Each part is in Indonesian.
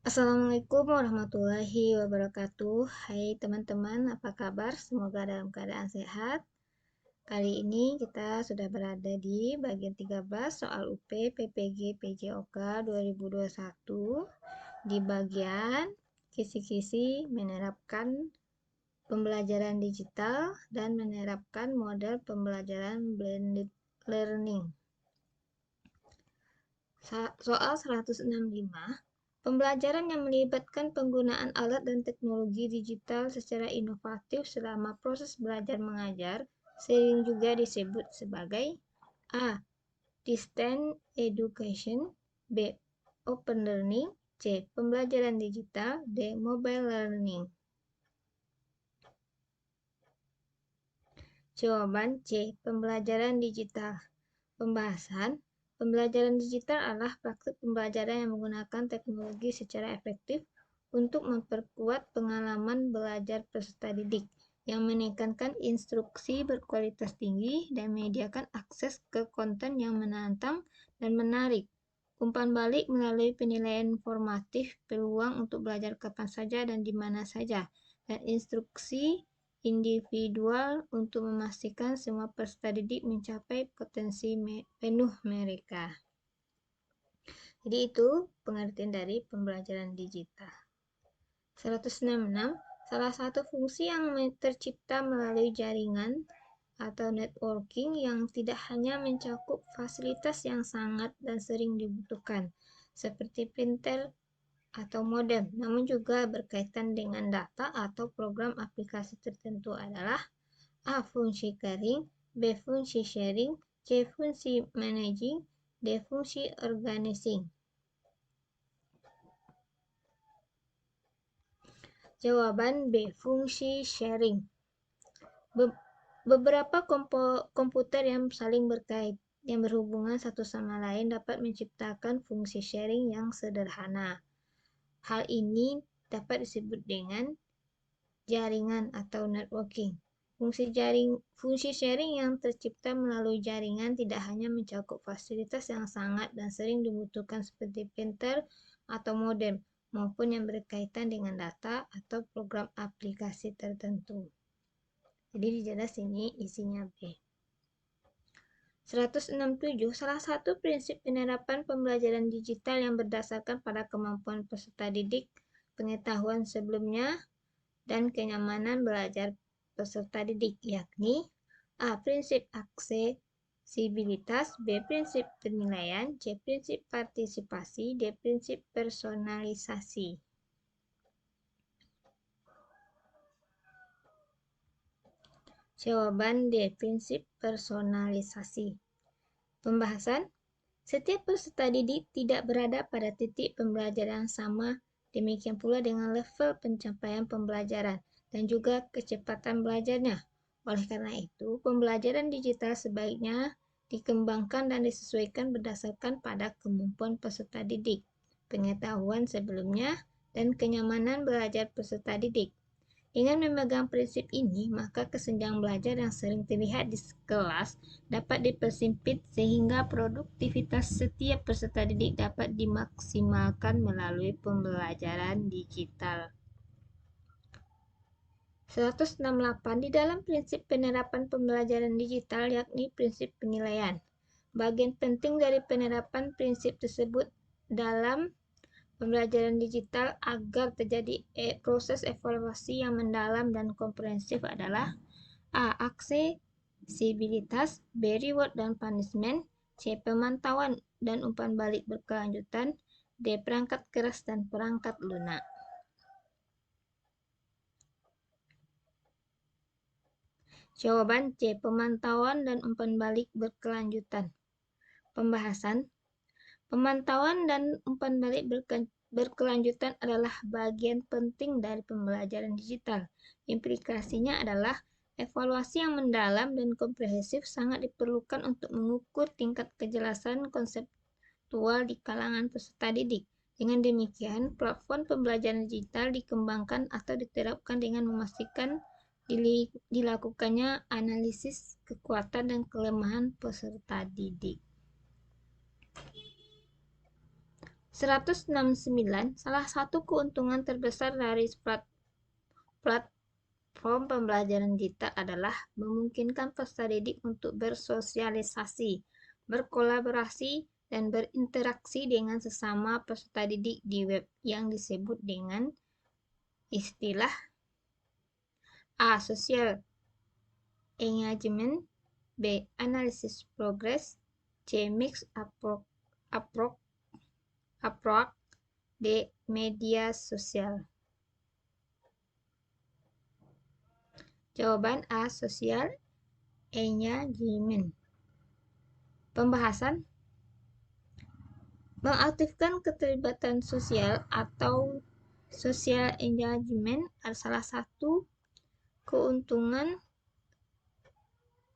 Assalamualaikum warahmatullahi wabarakatuh. Hai teman-teman, apa kabar? Semoga dalam keadaan sehat. Kali ini kita sudah berada di bagian 13 soal UP PPG PJOK 2021 di bagian kisi-kisi menerapkan pembelajaran digital dan menerapkan model pembelajaran blended learning. Soal 165. Pembelajaran yang melibatkan penggunaan alat dan teknologi digital secara inovatif selama proses belajar mengajar sering juga disebut sebagai A. Distance Education, B. Open Learning, C. Pembelajaran digital, D. Mobile Learning. Jawaban C. Pembelajaran digital. Pembahasan. Pembelajaran digital adalah praktik pembelajaran yang menggunakan teknologi secara efektif untuk memperkuat pengalaman belajar peserta didik, yang menekankan instruksi berkualitas tinggi dan menyediakan akses ke konten yang menantang dan menarik. Umpan balik melalui penilaian formatif, peluang untuk belajar kapan saja dan di mana saja, dan instruksi individual untuk memastikan semua peserta didik mencapai potensi penuh mereka. Jadi itu pengertian dari pembelajaran digital. 166. Salah satu fungsi yang tercipta melalui jaringan atau networking yang tidak hanya mencakup fasilitas yang sangat dan sering dibutuhkan, seperti printer atau modem, namun juga berkaitan dengan data atau program aplikasi tertentu adalah A. Fungsi sharing, B. Fungsi sharing, C. Fungsi managing, D. Fungsi organizing. Jawaban B. Fungsi sharing. Beberapa komputer yang saling berkait, yang berhubungan satu sama lain dapat menciptakan fungsi sharing yang sederhana. Hal ini dapat disebut dengan jaringan atau networking. Fungsi sharing yang tercipta melalui jaringan tidak hanya mencakup fasilitas yang sangat dan sering dibutuhkan seperti printer atau modem, maupun yang berkaitan dengan data atau program aplikasi tertentu. Jadi di jelas ini isinya B. 167. Salah satu prinsip penerapan pembelajaran digital yang berdasarkan pada kemampuan peserta didik, pengetahuan sebelumnya, dan kenyamanan belajar peserta didik, yakni A. Prinsip aksesibilitas, B. Prinsip penilaian, C. Prinsip partisipasi, D. Prinsip personalisasi. Jawaban D. Prinsip personalisasi. Pembahasan. Setiap peserta didik tidak berada pada titik pembelajaran yang sama, demikian pula dengan level pencapaian pembelajaran dan juga kecepatan belajarnya. Oleh karena itu, pembelajaran digital sebaiknya dikembangkan dan disesuaikan berdasarkan pada kemampuan peserta didik, pengetahuan sebelumnya, dan kenyamanan belajar peserta didik. Dengan memegang prinsip ini, maka kesenjangan belajar yang sering terlihat di kelas dapat dipersempit sehingga produktivitas setiap peserta didik dapat dimaksimalkan melalui pembelajaran digital. 168. Di dalam prinsip penerapan pembelajaran digital, yakni prinsip penilaian. Bagian penting dari penerapan prinsip tersebut dalam pembelajaran digital agar terjadi proses evaluasi yang mendalam dan komprehensif adalah A. Aksesibilitas, B. Reward dan punishment, C. Pemantauan dan umpan balik berkelanjutan, D. Perangkat keras dan perangkat lunak. Jawaban C. Pemantauan dan umpan balik berkelanjutan. Pembahasan. Pemantauan dan umpan balik berkelanjutan adalah bagian penting dari pembelajaran digital. Implikasinya adalah evaluasi yang mendalam dan komprehensif sangat diperlukan untuk mengukur tingkat kejelasan konseptual di kalangan peserta didik. Dengan demikian, platform pembelajaran digital dikembangkan atau diterapkan dengan memastikan dilakukannya analisis kekuatan dan kelemahan peserta didik. 169. Salah satu keuntungan terbesar dari platform pembelajaran digital adalah memungkinkan peserta didik untuk bersosialisasi, berkolaborasi, dan berinteraksi dengan sesama peserta didik di web yang disebut dengan istilah A. Social engagement, B. Analysis progress, C. Mixed approach, D. Media sosial. Jawaban A. Social engagement. Pembahasan mengaktifkan keterlibatan sosial atau social engagement adalah salah satu keuntungan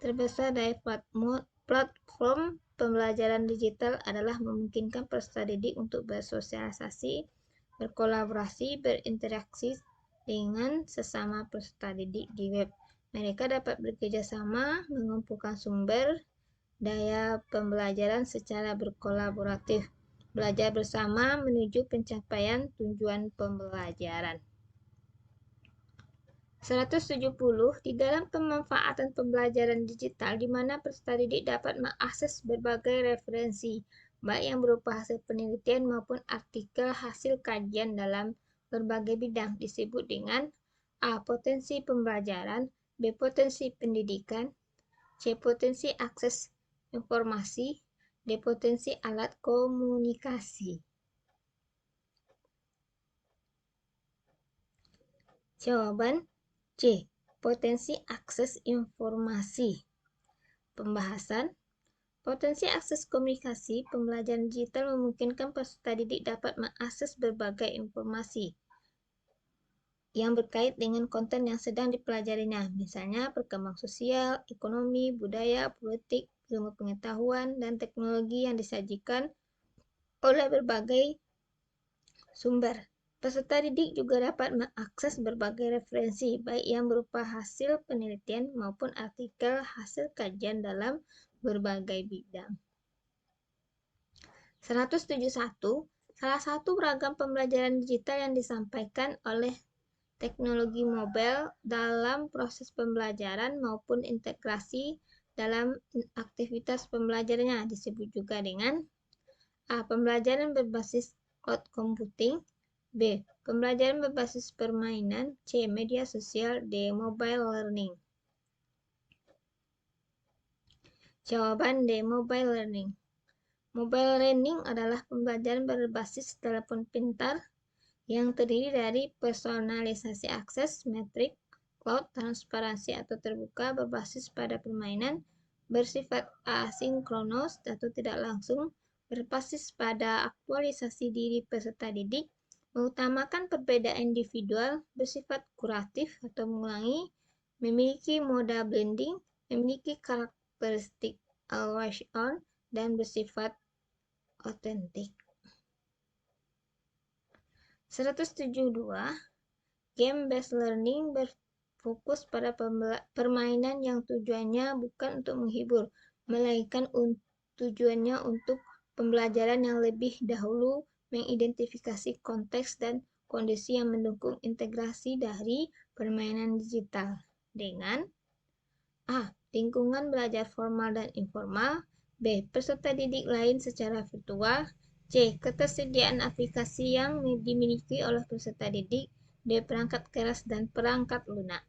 terbesar dari platform pembelajaran digital adalah memungkinkan peserta didik untuk bersosialisasi, berkolaborasi, berinteraksi dengan sesama peserta didik di web. Mereka dapat bekerja sama, mengumpulkan sumber daya pembelajaran secara berkolaboratif, belajar bersama menuju pencapaian tujuan pembelajaran. 170. Di dalam pemanfaatan pembelajaran digital, di mana peserta didik dapat mengakses berbagai referensi, baik yang berupa hasil penelitian maupun artikel hasil kajian dalam berbagai bidang, disebut dengan A. Potensi pembelajaran, B. Potensi pendidikan, C. Potensi akses informasi, D. Potensi alat komunikasi. Jawaban C. Potensi akses informasi. Pembahasan potensi akses komunikasi pembelajaran digital memungkinkan peserta didik dapat mengakses berbagai informasi yang berkait dengan konten yang sedang dipelajarinya, misalnya perkembangan sosial, ekonomi, budaya, politik, ilmu pengetahuan, dan teknologi yang disajikan oleh berbagai sumber. Peserta didik juga dapat mengakses berbagai referensi, baik yang berupa hasil penelitian maupun artikel hasil kajian dalam berbagai bidang. 171. Salah satu beragam pembelajaran digital yang disampaikan oleh teknologi mobile dalam proses pembelajaran maupun integrasi dalam aktivitas pembelajarannya disebut juga dengan A. Pembelajaran berbasis cloud computing, B. Pembelajaran berbasis permainan, C. Media sosial, D. Mobile learning. Jawaban D. Mobile learning. Mobile learning adalah pembelajaran berbasis telepon pintar yang terdiri dari personalisasi akses, metrik, cloud, transparansi atau terbuka, berbasis pada permainan, bersifat asinkronos atau tidak langsung, berbasis pada aktualisasi diri peserta didik, mengutamakan perbedaan individual, bersifat kuratif atau mengulangi, memiliki moda blending, memiliki karakteristik always on, dan bersifat otentik. 172. Game-based learning berfokus pada permainan yang tujuannya bukan untuk menghibur, melainkan tujuannya untuk pembelajaran yang lebih dahulu mengidentifikasi konteks dan kondisi yang mendukung integrasi dari permainan digital dengan A. Lingkungan belajar formal dan informal, B. Peserta didik lain secara virtual, C. Ketersediaan aplikasi yang dimiliki oleh peserta didik, D. Perangkat keras dan perangkat lunak.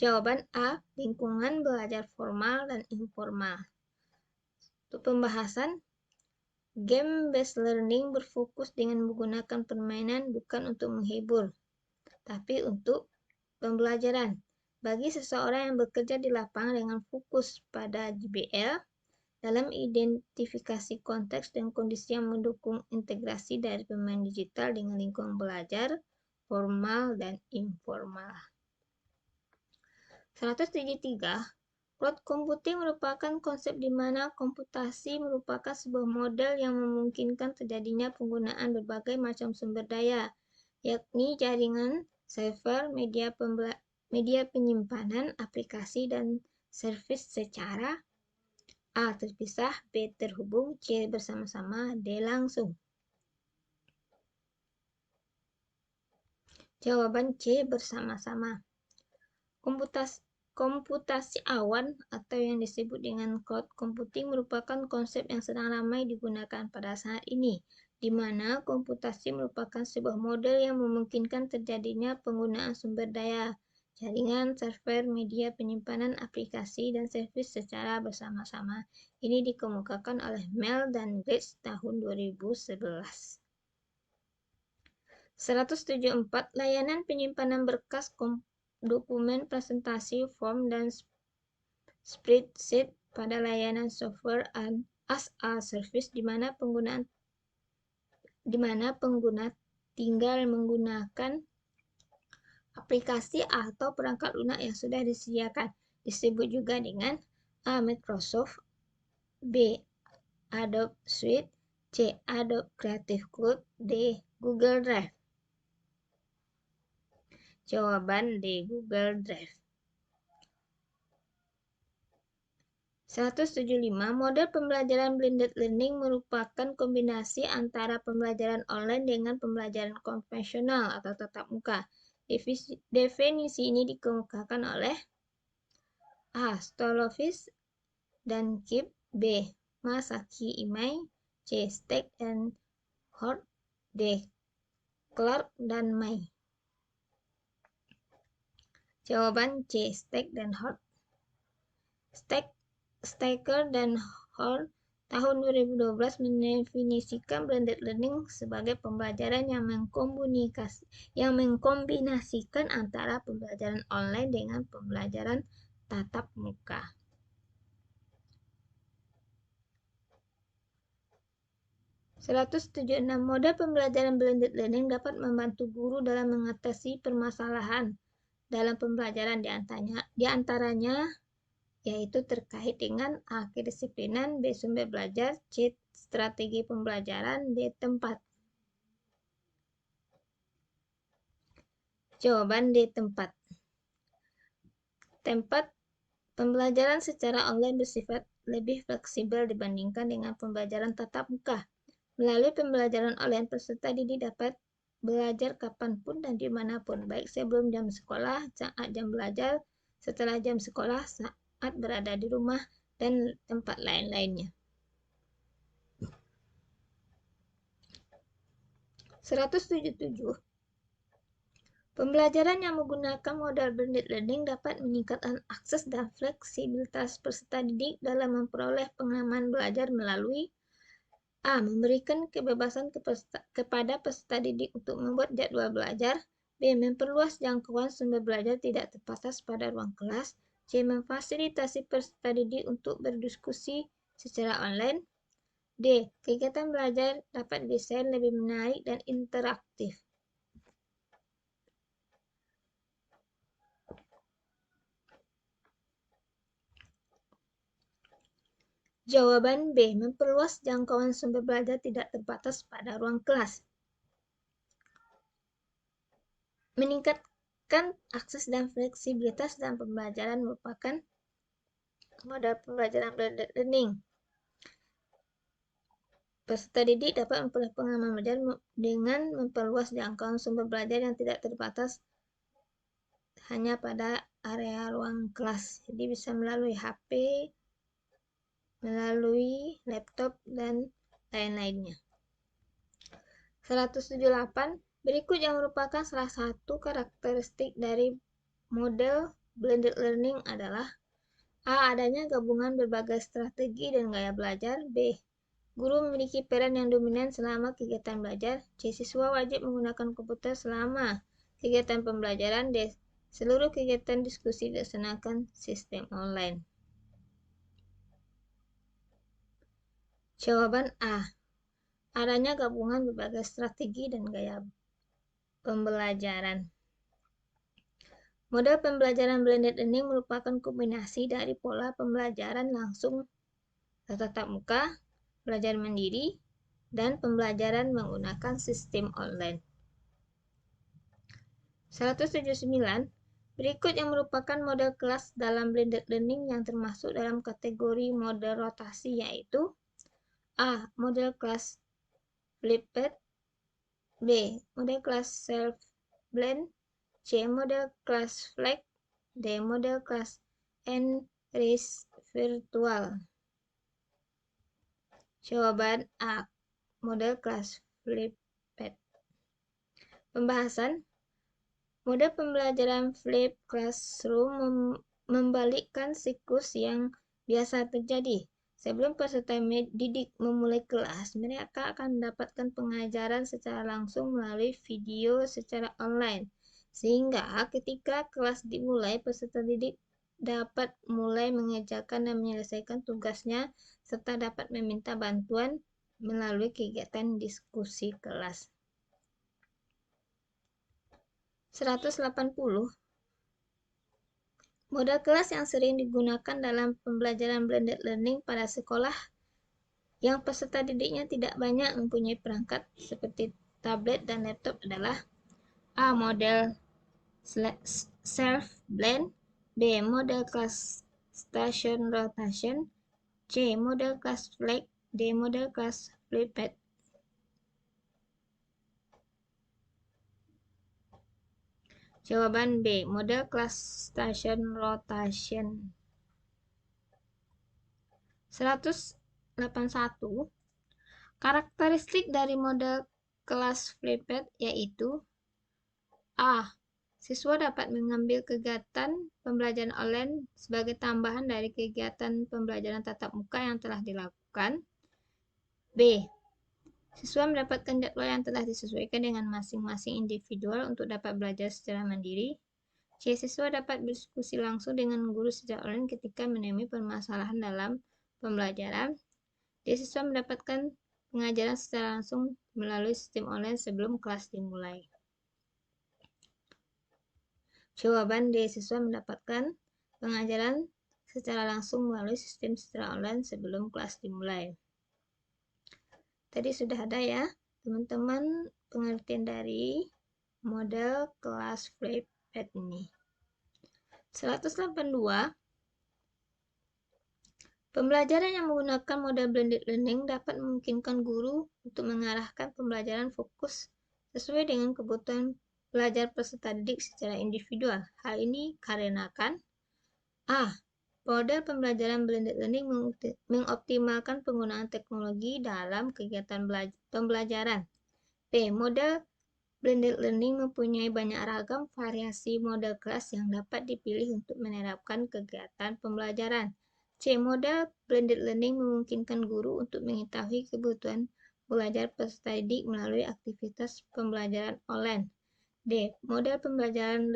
Jawaban A. Lingkungan belajar formal dan informal. Untuk pembahasan, game-based learning berfokus dengan menggunakan permainan bukan untuk menghibur, tapi untuk pembelajaran. Bagi seseorang yang bekerja di lapangan dengan fokus pada JBL, dalam identifikasi konteks dan kondisi yang mendukung integrasi dari permainan digital dengan lingkungan belajar, formal dan informal. 173. Cloud computing merupakan konsep di mana komputasi merupakan sebuah model yang memungkinkan terjadinya penggunaan berbagai macam sumber daya, yakni jaringan, server, media penyimpanan, aplikasi, dan servis secara A. Terpisah, B. Terhubung, C. Bersama-sama, D. Langsung. Jawaban C. Bersama-sama. Komputasi awan atau yang disebut dengan cloud computing merupakan konsep yang sedang ramai digunakan pada saat ini, di mana komputasi merupakan sebuah model yang memungkinkan terjadinya penggunaan sumber daya, jaringan, server, media penyimpanan, aplikasi, dan servis secara bersama-sama. Ini dikemukakan oleh Mel dan Gates tahun 2011. 174. Layanan penyimpanan berkas dokumen presentasi, form, dan spreadsheet pada layanan software as a service di mana pengguna tinggal menggunakan aplikasi atau perangkat lunak yang sudah disediakan. Disebut juga dengan A. Microsoft, B. Adobe Suite, C. Adobe Creative Cloud, D. Google Drive. Jawaban D. Google Drive. 175. Model pembelajaran blended learning merupakan kombinasi antara pembelajaran online dengan pembelajaran konvensional atau tatap muka. Definisi ini dikemukakan oleh A. Stolowitz dan Kip, B. Masaki Imai, C. Steck and Hort, D. Clark dan May. Jawaban C. Steck dan Hort. Stecker dan Hort tahun 2012 mendefinisikan blended learning sebagai pembelajaran yang mengkombinasikan antara pembelajaran online dengan pembelajaran tatap muka. 176. Model pembelajaran blended learning dapat membantu guru dalam mengatasi permasalahan dalam pembelajaran di antaranya yaitu terkait dengan A. Kedisiplinan, B. Sumber belajar, C. Strategi pembelajaran, D. Tempat. Jawaban D. Tempat. Pembelajaran secara online bersifat lebih fleksibel dibandingkan dengan pembelajaran tatap muka. Melalui pembelajaran online, peserta didik dapat belajar kapanpun dan dimanapun, baik sebelum jam sekolah, saat jam belajar, setelah jam sekolah, saat berada di rumah, dan tempat lain-lainnya. 177. Pembelajaran yang menggunakan model blended learning dapat meningkatkan akses dan fleksibilitas peserta didik dalam memperoleh pengalaman belajar melalui A. Memberikan kebebasan kepada peserta didik untuk membuat jadwal belajar, B. Memperluas jangkauan sumber belajar tidak terbatas pada ruang kelas, C. Memfasilitasi peserta didik untuk berdiskusi secara online, D. Kegiatan belajar dapat didesain lebih menarik dan interaktif. Jawaban B. Memperluas jangkauan sumber belajar tidak terbatas pada ruang kelas. Meningkatkan akses dan fleksibilitas dalam pembelajaran merupakan model pembelajaran blended learning. Peserta didik dapat memperoleh pengalaman belajar dengan memperluas jangkauan sumber belajar yang tidak terbatas hanya pada area ruang kelas. Jadi bisa melalui HP, melalui laptop, dan lain-lainnya. 178. Berikut yang merupakan salah satu karakteristik dari model blended learning adalah A. Adanya gabungan berbagai strategi dan gaya belajar. B. Guru memiliki peran yang dominan selama kegiatan belajar. C. Siswa wajib menggunakan komputer selama kegiatan pembelajaran. D. Seluruh kegiatan diskusi dilaksanakan sistem online. Jawaban A. Adanya gabungan berbagai strategi dan gaya pembelajaran. Model pembelajaran blended learning merupakan kombinasi dari pola pembelajaran langsung tatap muka, belajar mandiri, dan pembelajaran menggunakan sistem online. 179. Berikut yang merupakan model kelas dalam blended learning yang termasuk dalam kategori model rotasi, yaitu A. Model kelas flipped, B. Model kelas self-blend, C. Model kelas flag, D. Model kelas enriched virtual. Jawaban A. Model kelas flipped. Pembahasan. Model pembelajaran Flip Classroom membalikkan siklus yang biasa terjadi. Sebelum peserta didik memulai kelas, mereka akan mendapatkan pengajaran secara langsung melalui video secara online. Sehingga ketika kelas dimulai, peserta didik dapat mulai mengerjakan dan menyelesaikan tugasnya, serta dapat meminta bantuan melalui kegiatan diskusi kelas. 180. Model kelas yang sering digunakan dalam pembelajaran blended learning pada sekolah yang peserta didiknya tidak banyak mempunyai perangkat seperti tablet dan laptop adalah A. Model self-blend, B. Model kelas station rotation, C. Model kelas flag, D. Model kelas flipped. Jawaban B. Model kelas station rotation. 181. Karakteristik dari model kelas flipped yaitu A. Siswa dapat mengambil kegiatan pembelajaran online sebagai tambahan dari kegiatan pembelajaran tatap muka yang telah dilakukan. B. Siswa mendapatkan jadwal yang telah disesuaikan dengan masing-masing individual untuk dapat belajar secara mandiri. C. Siswa dapat berdiskusi langsung dengan guru secara online ketika menemui permasalahan dalam pembelajaran. D. Siswa mendapatkan pengajaran secara langsung melalui sistem online sebelum kelas dimulai. Jawaban D. Siswa mendapatkan pengajaran secara langsung melalui sistem secara online sebelum kelas dimulai. Tadi sudah ada ya, teman-teman, pengertian dari model kelas flipped ini. 182. Pembelajaran yang menggunakan model blended learning dapat memungkinkan guru untuk mengarahkan pembelajaran fokus sesuai dengan kebutuhan belajar peserta didik secara individual. Hal ini karenakan A. Model pembelajaran blended learning mengoptimalkan penggunaan teknologi dalam kegiatan pembelajaran. B. Model blended learning mempunyai banyak ragam variasi model kelas yang dapat dipilih untuk menerapkan kegiatan pembelajaran. C. Model blended learning memungkinkan guru untuk mengetahui kebutuhan belajar peserta didik melalui aktivitas pembelajaran online. D. Model pembelajaran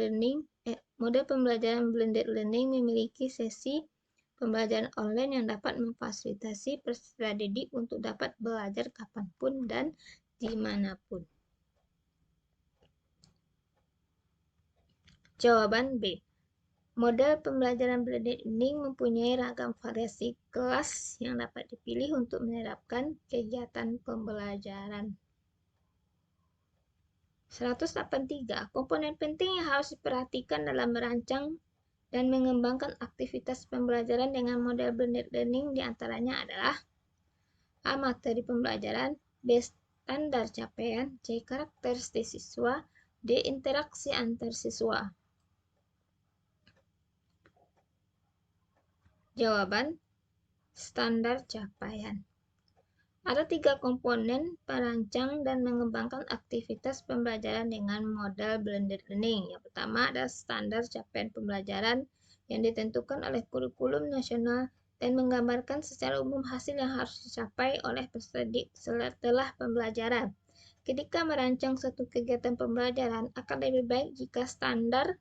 blended learning memiliki sesi pembelajaran online yang dapat memfasilitasi peserta didik untuk dapat belajar kapanpun dan dimanapun. Jawaban B. Model pembelajaran blended learning mempunyai ragam variasi kelas yang dapat dipilih untuk menerapkan kegiatan pembelajaran. 183. Komponen penting yang harus diperhatikan dalam merancang dan mengembangkan aktivitas pembelajaran dengan model blended learning diantaranya adalah A. Materi pembelajaran, B. Standar capaian, C. Karakteristik siswa, D. Interaksi antar siswa. Jawaban standar capaian. Ada 3 komponen perancang dan mengembangkan aktivitas pembelajaran dengan model blended learning. Yang pertama ada standar capaian pembelajaran yang ditentukan oleh kurikulum nasional dan menggambarkan secara umum hasil yang harus dicapai oleh peserta didik setelah pembelajaran. Ketika merancang suatu kegiatan pembelajaran, akan lebih baik jika standar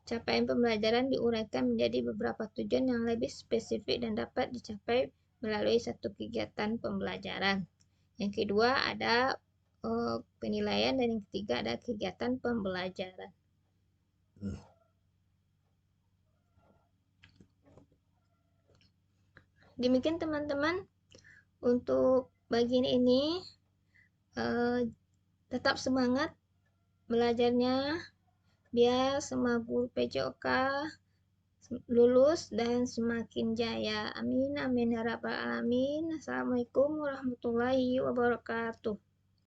capaian pembelajaran diuraikan menjadi beberapa tujuan yang lebih spesifik dan dapat dicapai melalui satu kegiatan pembelajaran. Yang kedua ada penilaian dan yang ketiga ada kegiatan pembelajaran. Demikian teman-teman untuk bagian ini, tetap semangat belajarnya biar semua guru PJOK lulus dan semakin jaya. Amin, amin, ya rabbal alamin. Assalamualaikum warahmatullahi wabarakatuh.